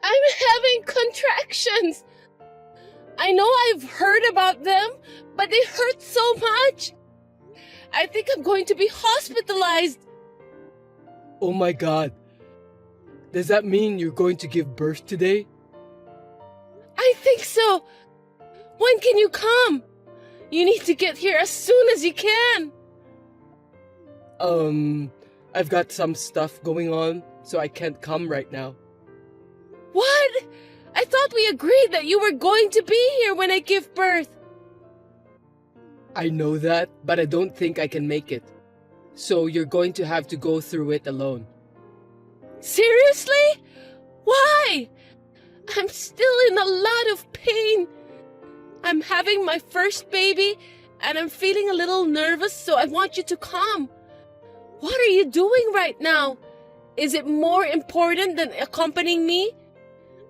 I'm having contractions. I know I've heard about them, but they hurt so much. I think I'm going to be hospitalized. Oh my God. Does that mean you're going to give birth today? I think so. When can you come? You need to get here as soon as you can. I've got some stuff going on, so I can't come right now. What? I thought we agreed that you were going to be here when I give birth. I know that, but I don't think I can make it. So you're going to have to go through it alone. Seriously? Why? I'm still in a lot of pain. I'm having my first baby, and I'm feeling a little nervous, so I want you to come. What are you doing right now? Is it more important than accompanying me?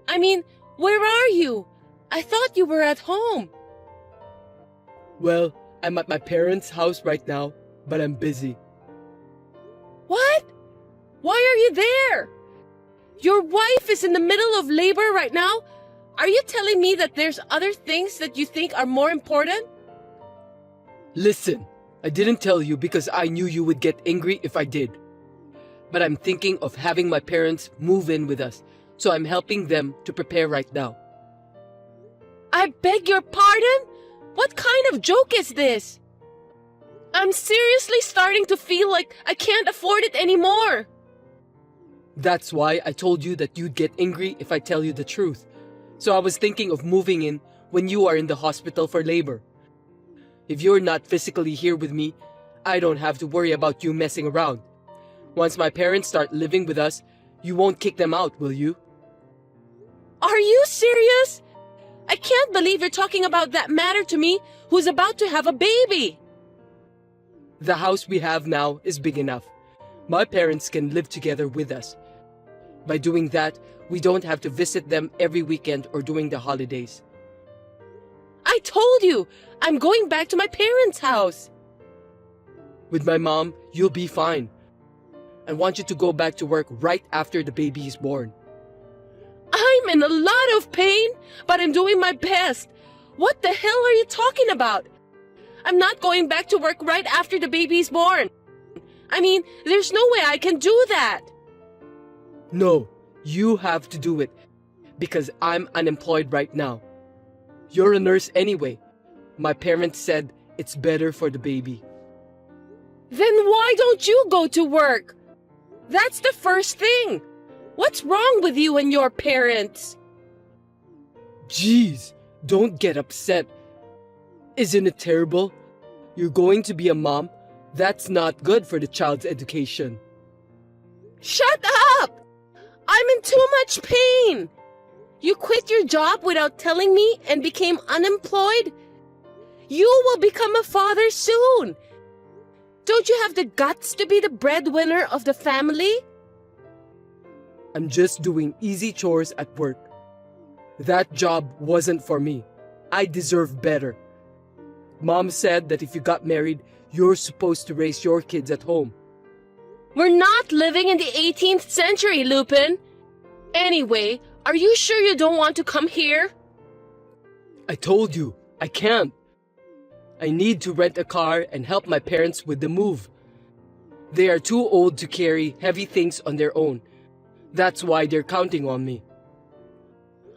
I mean, where are you? I thought you were at home. Well, I'm at my parents' house right now, but I'm busy. What? Why are you there? Your wife is in the middle of labor right now. Are you telling me that there's other things that you think are more important? Listen, I didn't tell you because I knew you would get angry if I did. But I'm thinking of having my parents move in with us, so I'm helping them to prepare right now. I beg your pardon? What kind of joke is this? I'm seriously starting to feel like I can't afford it anymore. That's why I told you that you'd get angry if I tell you the truth. So I was thinking of moving in when you are in the hospital for labor. If you're not physically here with me, I don't have to worry about you messing around. Once my parents start living with us, you won't kick them out, will you? Are you serious? I can't believe you're talking about that matter to me who's about to have a baby. The house we have now is big enough. My parents can live together with us. By doing that, we don't have to visit them every weekend or during the holidays. I told you, I'm going back to my parents' house. With my mom, you'll be fine. I want you to go back to work right after the baby is born. I'm in a lot of pain, but I'm doing my best. What the hell are you talking about? I'm not going back to work right after the baby's born. I mean, there's no way I can do that. No, you have to do it because I'm unemployed right now. You're a nurse anyway. My parents said it's better for the baby. Then why don't you go to work? That's the first thing. What's wrong with you and your parents? Jeez, don't get upset. Isn't it terrible? You're going to be a mom. That's not good for the child's education. Shut up! I'm in too much pain. You quit your job without telling me and became unemployed? You will become a father soon. Don't you have the guts to be the breadwinner of the family? I'm just doing easy chores at work. That job wasn't for me. I deserve better. Mom said that if you got married, you're supposed to raise your kids at home. We're not living in the 18th century, Lupin. Anyway, are you sure you don't want to come here? I told you, I can't. I need to rent a car and help my parents with the move. They are too old to carry heavy things on their own. That's why they're counting on me.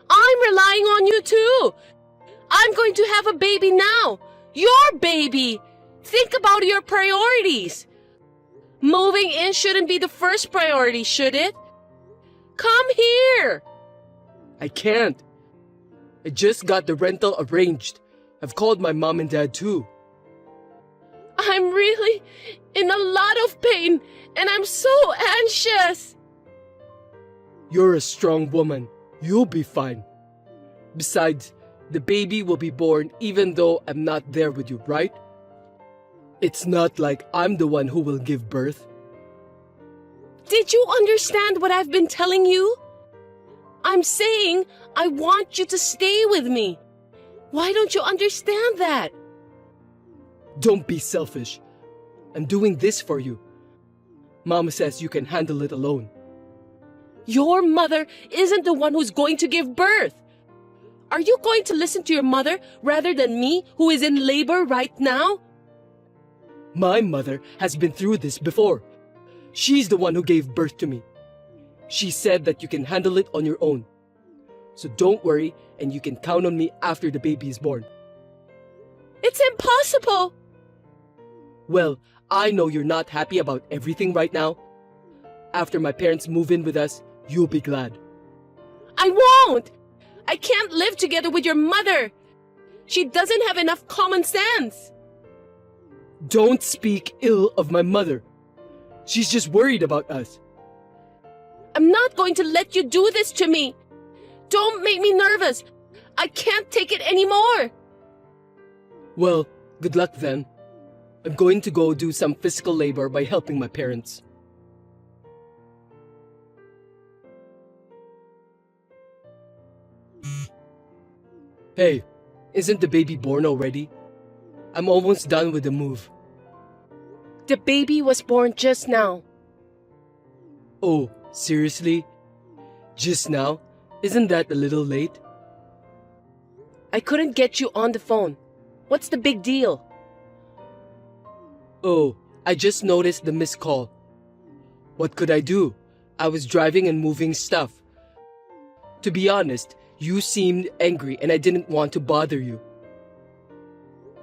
I'm relying on you too. I'm going to have a baby now. Your baby. Think about your priorities. Moving in shouldn't be the first priority, should it? Come here. I can't. I just got the rental arranged. I've called my mom and dad too. I'm really in a lot of pain and I'm so anxious. You're a strong woman. You'll be fine. Besides, the baby will be born even though I'm not there with you, right? It's not like I'm the one who will give birth. Did you understand what I've been telling you? I'm saying I want you to stay with me. Why don't you understand that? Don't be selfish. I'm doing this for you. Mama says you can handle it alone. Your mother isn't the one who's going to give birth. Are you going to listen to your mother rather than me, who is in labor right now? My mother has been through this before. She's the one who gave birth to me. She said that you can handle it on your own. So don't worry, and you can count on me after the baby is born. It's impossible! Well, I know you're not happy about everything right now. After my parents move in with us, you'll be glad. I won't! I can't live together with your mother! She doesn't have enough common sense! Don't speak ill of my mother. She's just worried about us. I'm not going to let you do this to me! Don't make me nervous! I can't take it anymore! Well, good luck then. I'm going to go do some physical labor by helping my parents. Hey, isn't the baby born already? I'm almost done with the move. The baby was born just now. Oh, seriously? Just now? Isn't that a little late? I couldn't get you on the phone. What's the big deal? Oh, I just noticed the missed call. What could I do? I was driving and moving stuff. To be honest, you seemed angry and I didn't want to bother you.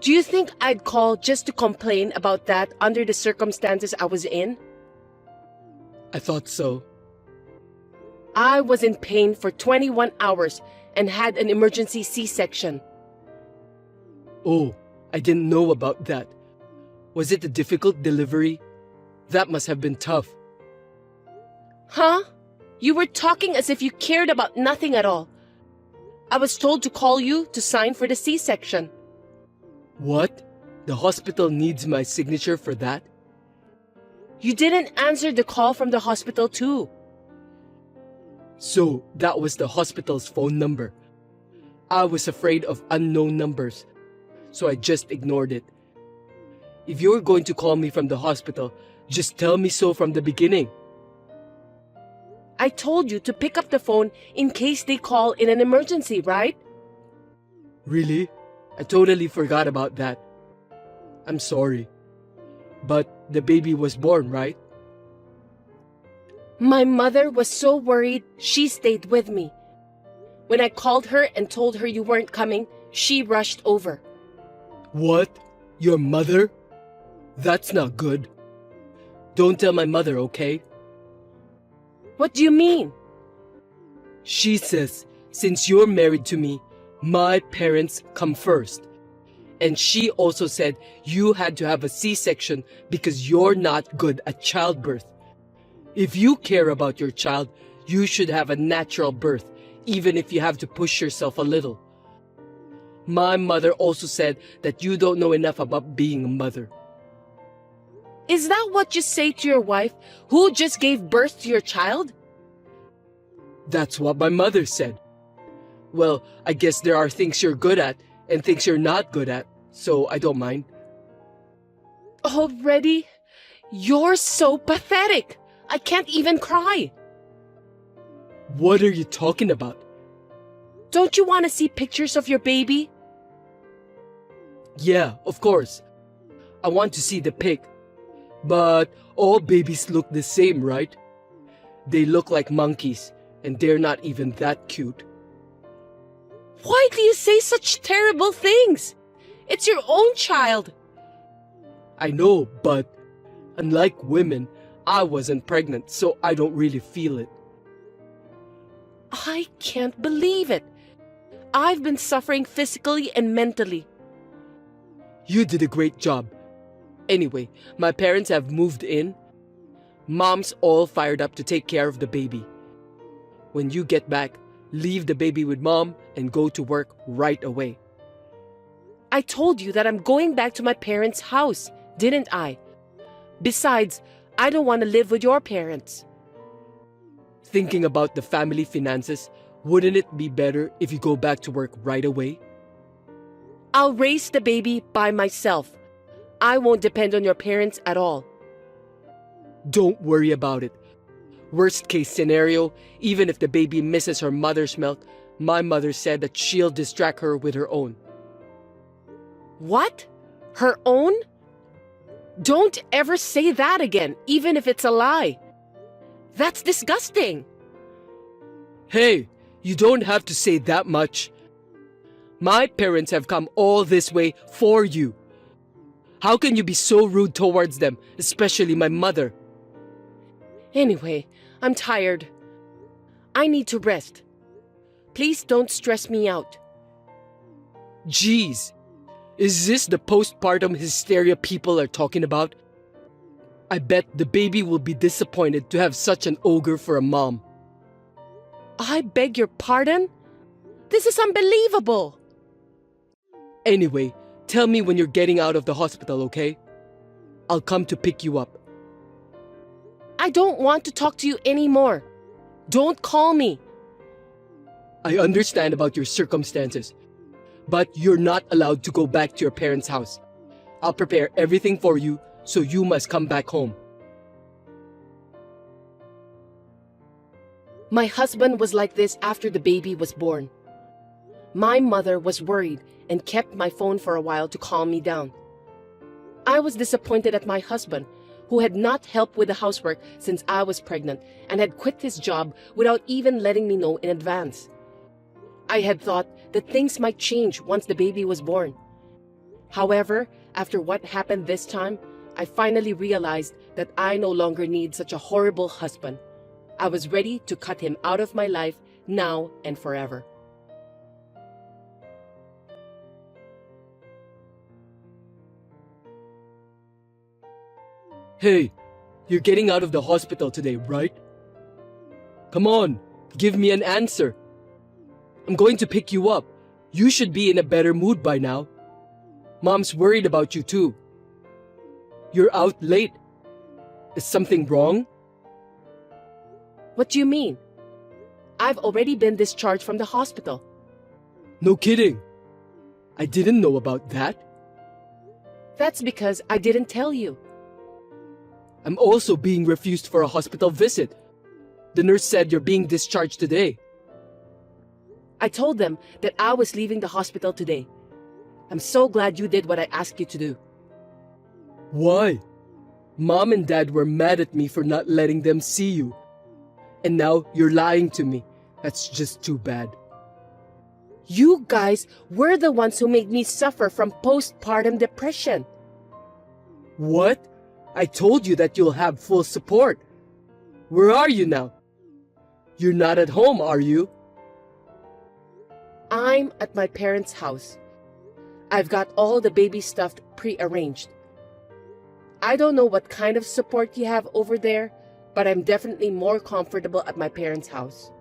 Do you think I'd call just to complain about that under the circumstances I was in? I thought so. I was in pain for 21 hours and had an emergency C-section. Oh, I didn't know about that. Was it a difficult delivery? That must have been tough. Huh? You were talking as if you cared about nothing at all. I was told to call you to sign for the C-section. What? The hospital needs my signature for that? You didn't answer the call from the hospital too. So, that was the hospital's phone number. I was afraid of unknown numbers, so I just ignored it. If you're going to call me from the hospital, just tell me so from the beginning. I told you to pick up the phone in case they call in an emergency, right? Really? I totally forgot about that. I'm sorry. But the baby was born, right? My mother was so worried, she stayed with me. When I called her and told her you weren't coming, she rushed over. What? Your mother? That's not good. Don't tell my mother, okay? What do you mean? She says, since you're married to me, my parents come first. And she also said you had to have a C-section because you're not good at childbirth. If you care about your child, you should have a natural birth, even if you have to push yourself a little. My mother also said that you don't know enough about being a mother. Is that what you say to your wife, who just gave birth to your child? That's what my mother said. Well, I guess there are things you're good at and things you're not good at, so I don't mind. Already? You're so pathetic. I can't even cry. What are you talking about? Don't you want to see pictures of your baby? Yeah, of course. I want to see the pic. But all babies look the same, right? They look like monkeys, and they're not even that cute. Why do you say such terrible things? It's your own child. I know, but unlike women, I wasn't pregnant, so I don't really feel it. I can't believe it. I've been suffering physically and mentally. You did a great job. Anyway, my parents have moved in. Mom's all fired up to take care of the baby. When you get back, leave the baby with Mom and go to work right away. I told you that I'm going back to my parents' house, didn't I? Besides, I don't want to live with your parents. Thinking about the family finances, wouldn't it be better if you go back to work right away? I'll raise the baby by myself. I won't depend on your parents at all. Don't worry about it. Worst case scenario, even if the baby misses her mother's milk, my mother said that she'll distract her with her own. What? Her own? Don't ever say that again, even if it's a lie. That's disgusting. Hey, you don't have to say that much. My parents have come all this way for you. How can you be so rude towards them, especially my mother? Anyway, I'm tired. I need to rest. Please don't stress me out. Jeez, is this the postpartum hysteria people are talking about? I bet the baby will be disappointed to have such an ogre for a mom. I beg your pardon? This is unbelievable. Anyway, tell me when you're getting out of the hospital, okay? I'll come to pick you up. I don't want to talk to you anymore. Don't call me. I understand about your circumstances, but you're not allowed to go back to your parents' house. I'll prepare everything for you, so you must come back home. My husband was like this after the baby was born. My mother was worried and kept my phone for a while to calm me down. I was disappointed at my husband, who had not helped with the housework since I was pregnant and had quit his job without even letting me know in advance. I had thought that things might change once the baby was born. However, after what happened this time, I finally realized that I no longer need such a horrible husband. I was ready to cut him out of my life now and forever. Hey, you're getting out of the hospital today, right? Come on, give me an answer. I'm going to pick you up. You should be in a better mood by now. Mom's worried about you too. You're out late. Is something wrong? What do you mean? I've already been discharged from the hospital. No kidding. I didn't know about that. That's because I didn't tell you. I'm also being refused for a hospital visit. The nurse said you're being discharged today. I told them that I was leaving the hospital today. I'm so glad you did what I asked you to do. Why? Mom and Dad were mad at me for not letting them see you. And now you're lying to me. That's just too bad. You guys were the ones who made me suffer from postpartum depression. What? I told you that you'll have full support. Where are you now? You're not at home, are you? I'm at my parents' house. I've got all the baby stuff pre-arranged. I don't know what kind of support you have over there, but I'm definitely more comfortable at my parents' house.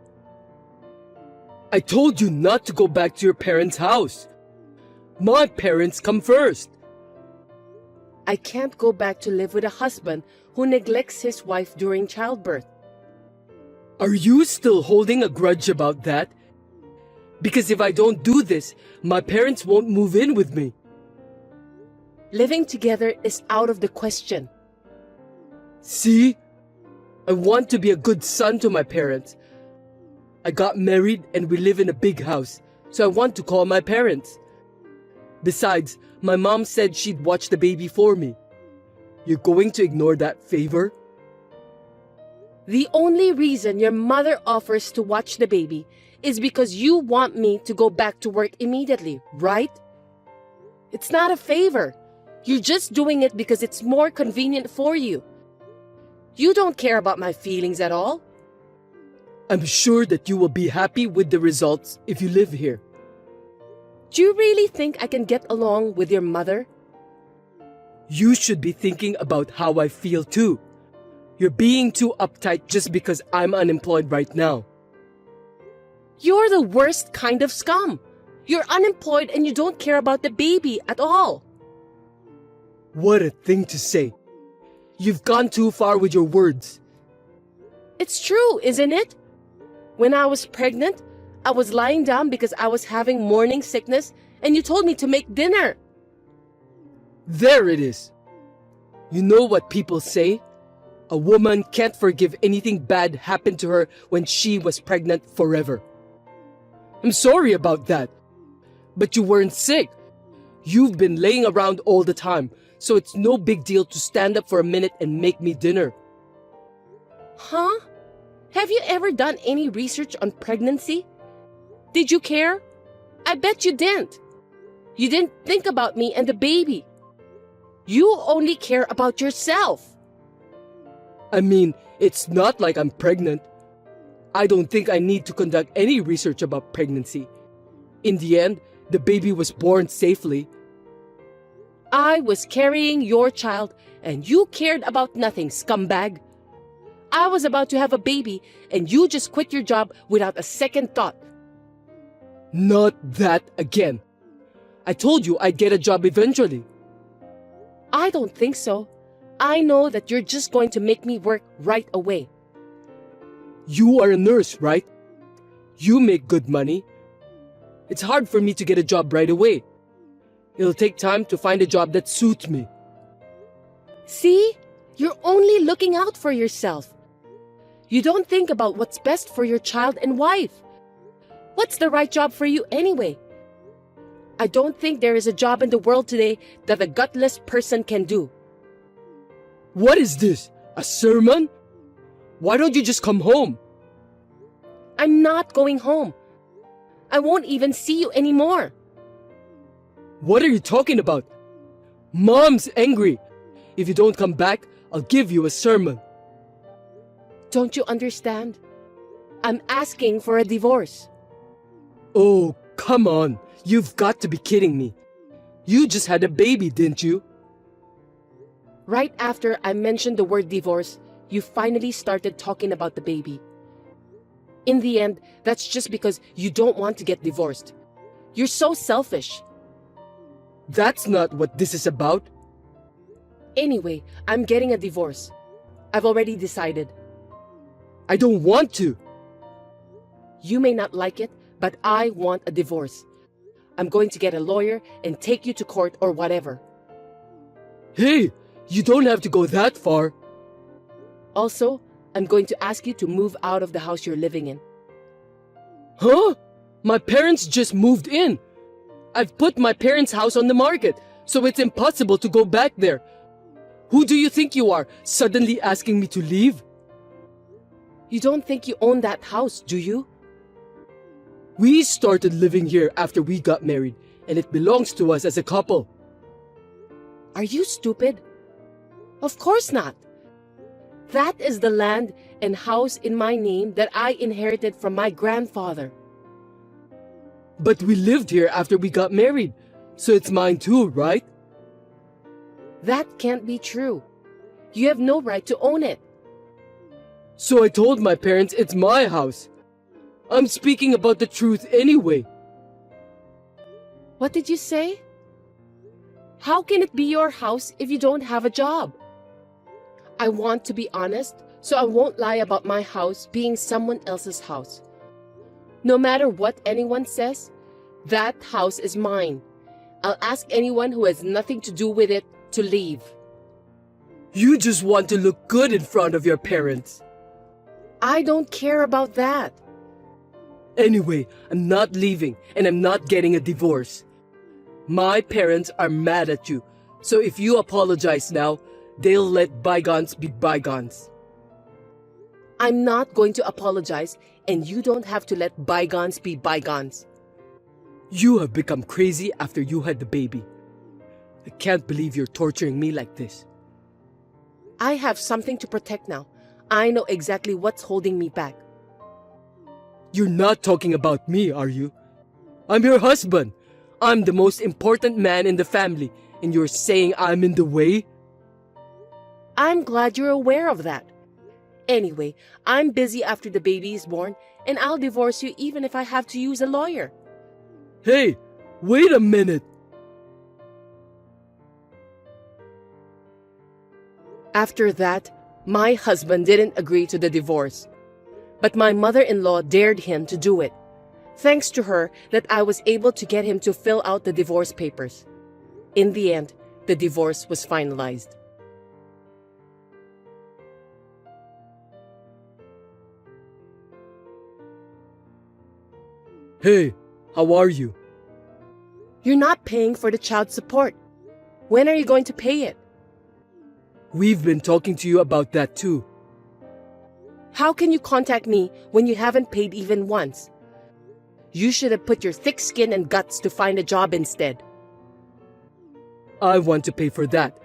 I told you not to go back to your parents' house. My parents come first. I can't go back to live with a husband who neglects his wife during childbirth. Are you still holding a grudge about that? Because if I don't do this, my parents won't move in with me. Living together is out of the question. See? I want to be a good son to my parents. I got married and we live in a big house, so I want to call my parents. Besides, my mom said she'd watch the baby for me. You're going to ignore that favor? The only reason your mother offers to watch the baby is because you want me to go back to work immediately, right? It's not a favor. You're just doing it because it's more convenient for you. You don't care about my feelings at all. I'm sure that you will be happy with the results if you live here. Do you really think I can get along with your mother? You should be thinking about how I feel too. You're being too uptight just because I'm unemployed right now. You're the worst kind of scum. You're unemployed and you don't care about the baby at all. What a thing to say. You've gone too far with your words. It's true, isn't it? When I was pregnant, I was lying down because I was having morning sickness and you told me to make dinner. There it is. You know what people say? A woman can't forgive anything bad happened to her when she was pregnant forever. I'm sorry about that. But you weren't sick. You've been laying around all the time, so it's no big deal to stand up for a minute and make me dinner. Huh? Have you ever done any research on pregnancy? Did you care? I bet you didn't. You didn't think about me and the baby. You only care about yourself. I mean, it's not like I'm pregnant. I don't think I need to conduct any research about pregnancy. In the end, the baby was born safely. I was carrying your child and you cared about nothing, scumbag. I was about to have a baby and you just quit your job without a second thought. Not that again. I told you I'd get a job eventually. I don't think so. I know that you're just going to make me work right away. You are a nurse, right? You make good money. It's hard for me to get a job right away. It'll take time to find a job that suits me. See? You're only looking out for yourself. You don't think about what's best for your child and wife. What's the right job for you anyway? I don't think there is a job in the world today that a gutless person can do. What is this? A sermon? Why don't you just come home? I'm not going home. I won't even see you anymore. What are you talking about? Mom's angry. If you don't come back, I'll give you a sermon. Don't you understand? I'm asking for a divorce. Oh, come on. You've got to be kidding me. You just had a baby, didn't you? Right after I mentioned the word divorce, you finally started talking about the baby. In the end, that's just because you don't want to get divorced. You're so selfish. That's not what this is about. Anyway, I'm getting a divorce. I've already decided. I don't want to. You may not like it, but I want a divorce. I'm going to get a lawyer and take you to court or whatever. Hey, you don't have to go that far. Also, I'm going to ask you to move out of the house you're living in. Huh? My parents just moved in. I've put my parents' house on the market, so it's impossible to go back there. Who do you think you are, suddenly asking me to leave? You don't think you own that house, do you? We started living here after we got married, and it belongs to us as a couple. Are you stupid? Of course not. That is the land and house in my name that I inherited from my grandfather. But we lived here after we got married, so it's mine too, right? That can't be true. You have no right to own it. So I told my parents it's my house. I'm speaking about the truth anyway. What did you say? How can it be your house if you don't have a job? I want to be honest, so I won't lie about my house being someone else's house. No matter what anyone says, that house is mine. I'll ask anyone who has nothing to do with it to leave. You just want to look good in front of your parents. I don't care about that. Anyway, I'm not leaving and I'm not getting a divorce. My parents are mad at you, so if you apologize now, they'll let bygones be bygones. I'm not going to apologize, and you don't have to let bygones be bygones. You have become crazy after you had the baby. I can't believe you're torturing me like this. I have something to protect now. I know exactly what's holding me back. You're not talking about me, are you? I'm your husband. I'm the most important man in the family, and you're saying I'm in the way? I'm glad you're aware of that. Anyway, I'm busy after the baby is born, and I'll divorce you even if I have to use a lawyer. Hey, wait a minute. After that, my husband didn't agree to the divorce. But my mother-in-law dared him to do it. Thanks to her that I was able to get him to fill out the divorce papers. In the end, the divorce was finalized. Hey, how are you? You're not paying for the child support. When are you going to pay it? We've been talking to you about that too. How can you contact me when you haven't paid even once? You should have put your thick skin and guts to find a job instead. I want to pay for that,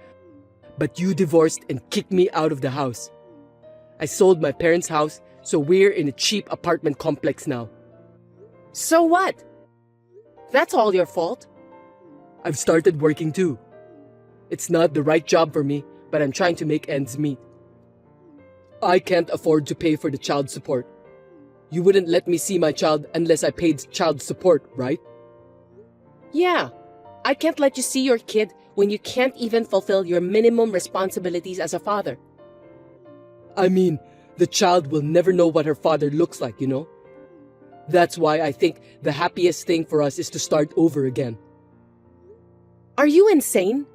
but you divorced and kicked me out of the house. I sold my parents' house, so we're in a cheap apartment complex now. So what? That's all your fault. I've started working too. It's not the right job for me, but I'm trying to make ends meet. I can't afford to pay for the child support. You wouldn't let me see my child unless I paid child support, right? Yeah, I can't let you see your kid when you can't even fulfill your minimum responsibilities as a father. I mean, the child will never know what her father looks like, you know? That's why I think the happiest thing for us is to start over again. Are you insane?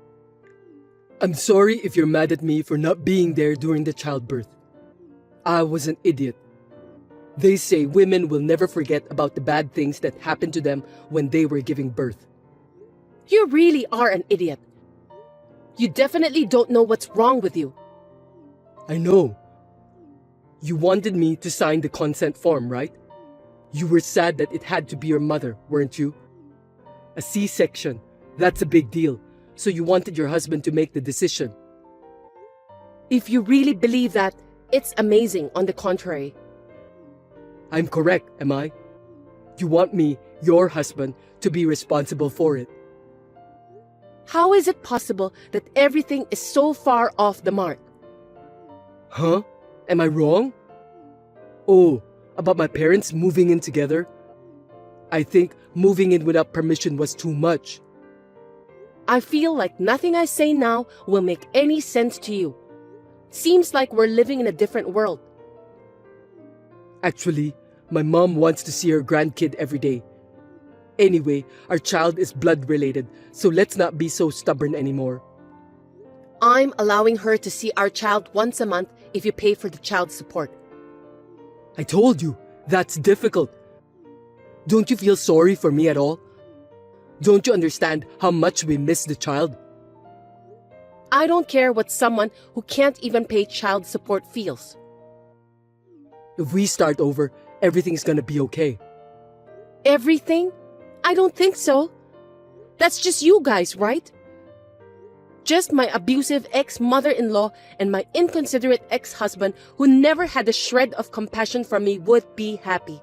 I'm sorry if you're mad at me for not being there during the childbirth. I was an idiot. They say women will never forget about the bad things that happened to them when they were giving birth. You really are an idiot. You definitely don't know what's wrong with you. I know. You wanted me to sign the consent form, right? You were sad that it had to be your mother, weren't you? A C-section, that's a big deal, so you wanted your husband to make the decision. If you really believe that, it's amazing on the contrary. I'm correct, am I? You want me, your husband, to be responsible for it. How is it possible that everything is so far off the mark? Huh? Am I wrong? Oh, about my parents moving in together? I think moving in without permission was too much. I feel like nothing I say now will make any sense to you. Seems like we're living in a different world. Actually, my mom wants to see her grandkid every day. Anyway, our child is blood related, so let's not be so stubborn anymore. I'm allowing her to see our child once a month if you pay for the child support. I told you, that's difficult. Don't you feel sorry for me at all? Don't you understand how much we miss the child? I don't care what someone who can't even pay child support feels. If we start over, everything's gonna be okay. Everything? I don't think so. That's just you guys, right? Just my abusive ex-mother-in-law and my inconsiderate ex-husband who never had a shred of compassion for me would be happy.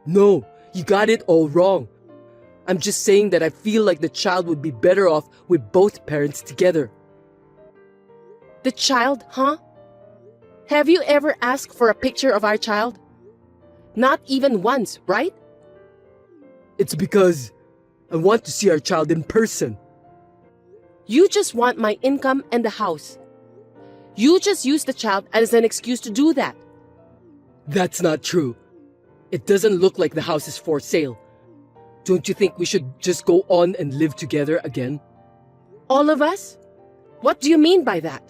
No, you got it all wrong. I'm just saying that I feel like the child would be better off with both parents together. The child, huh? Have you ever asked for a picture of our child? Not even once, right? It's because I want to see our child in person. You just want my income and the house. You just use the child as an excuse to do that. That's not true. It doesn't look like the house is for sale. Don't you think we should just go on and live together again? All of us? What do you mean by that?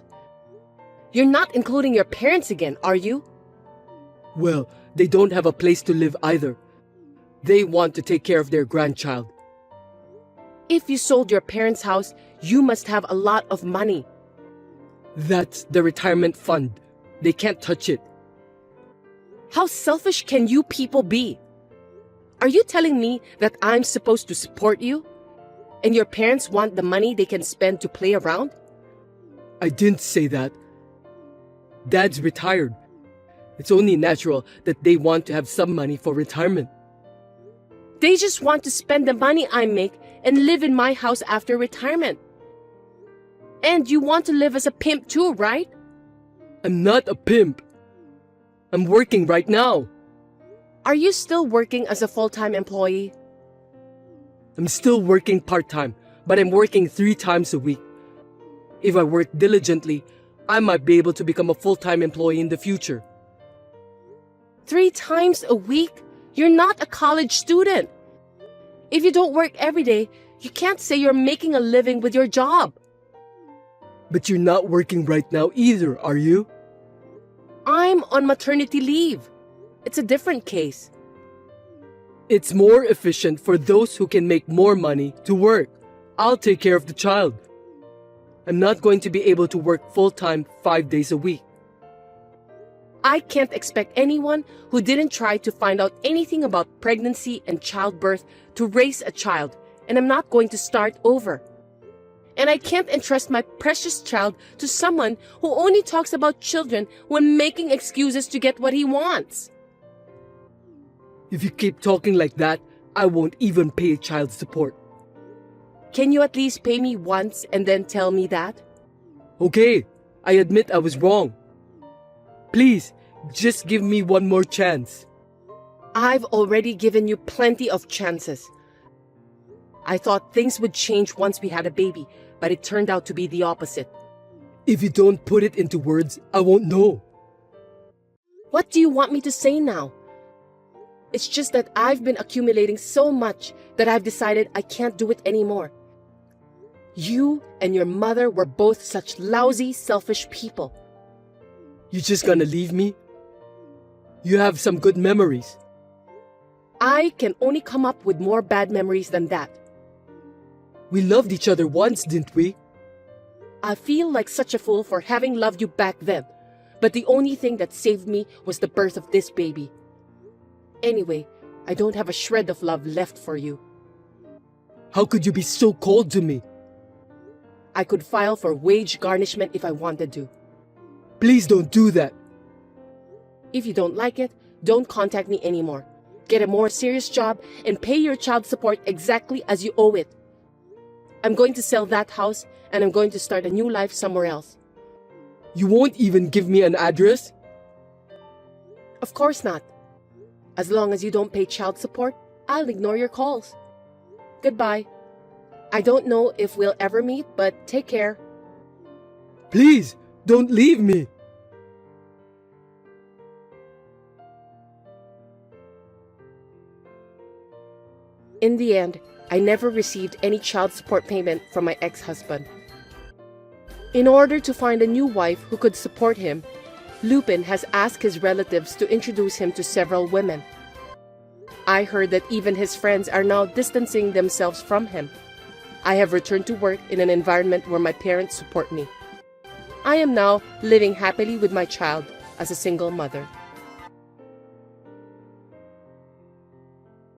You're not including your parents again, are you? Well, they don't have a place to live either. They want to take care of their grandchild. If you sold your parents' house, you must have a lot of money. That's the retirement fund. They can't touch it. How selfish can you people be? Are you telling me that I'm supposed to support you? And your parents want the money they can spend to play around? I didn't say that. Dad's retired. It's only natural that they want to have some money for retirement. They just want to spend the money I make and live in my house after retirement. And you want to live as a pimp too, right? I'm not a pimp. I'm working right now. Are you still working as a full-time employee? I'm still working part-time, but I'm working 3 times a week. If I work diligently, I might be able to become a full-time employee in the future. 3 times a week? You're not a college student. If you don't work every day, you can't say you're making a living with your job. But you're not working right now either, are you? I'm on maternity leave. It's a different case. It's more efficient for those who can make more money to work. I'll take care of the child. I'm not going to be able to work full-time 5 days a week. I can't expect anyone who didn't try to find out anything about pregnancy and childbirth to raise a child, and I'm not going to start over. And I can't entrust my precious child to someone who only talks about children when making excuses to get what he wants. If you keep talking like that, I won't even pay child support. Can you at least pay me once and then tell me that? Okay, I admit I was wrong. Please, just give me one more chance. I've already given you plenty of chances. I thought things would change once we had a baby, but it turned out to be the opposite. If you don't put it into words, I won't know. What do you want me to say now? It's just that I've been accumulating so much that I've decided I can't do it anymore. You and your mother were both such lousy, selfish people. You just gonna leave me? You have some good memories. I can only come up with more bad memories than that. We loved each other once, didn't we? I feel like such a fool for having loved you back then, but the only thing that saved me was the birth of this baby. Anyway, I don't have a shred of love left for you. How could you be so cold to me? I could file for wage garnishment if I wanted to. Please don't do that. If you don't like it, don't contact me anymore. Get a more serious job and pay your child support exactly as you owe it. I'm going to sell that house and I'm going to start a new life somewhere else. You won't even give me an address? Of course not. As long as you don't pay child support, I'll ignore your calls. Goodbye. I don't know if we'll ever meet, but take care. Please, don't leave me. In the end, I never received any child support payment from my ex-husband. In order to find a new wife who could support him, Lupin has asked his relatives to introduce him to several women. I heard that even his friends are now distancing themselves from him. I have returned to work in an environment where my parents support me. I am now living happily with my child as a single mother.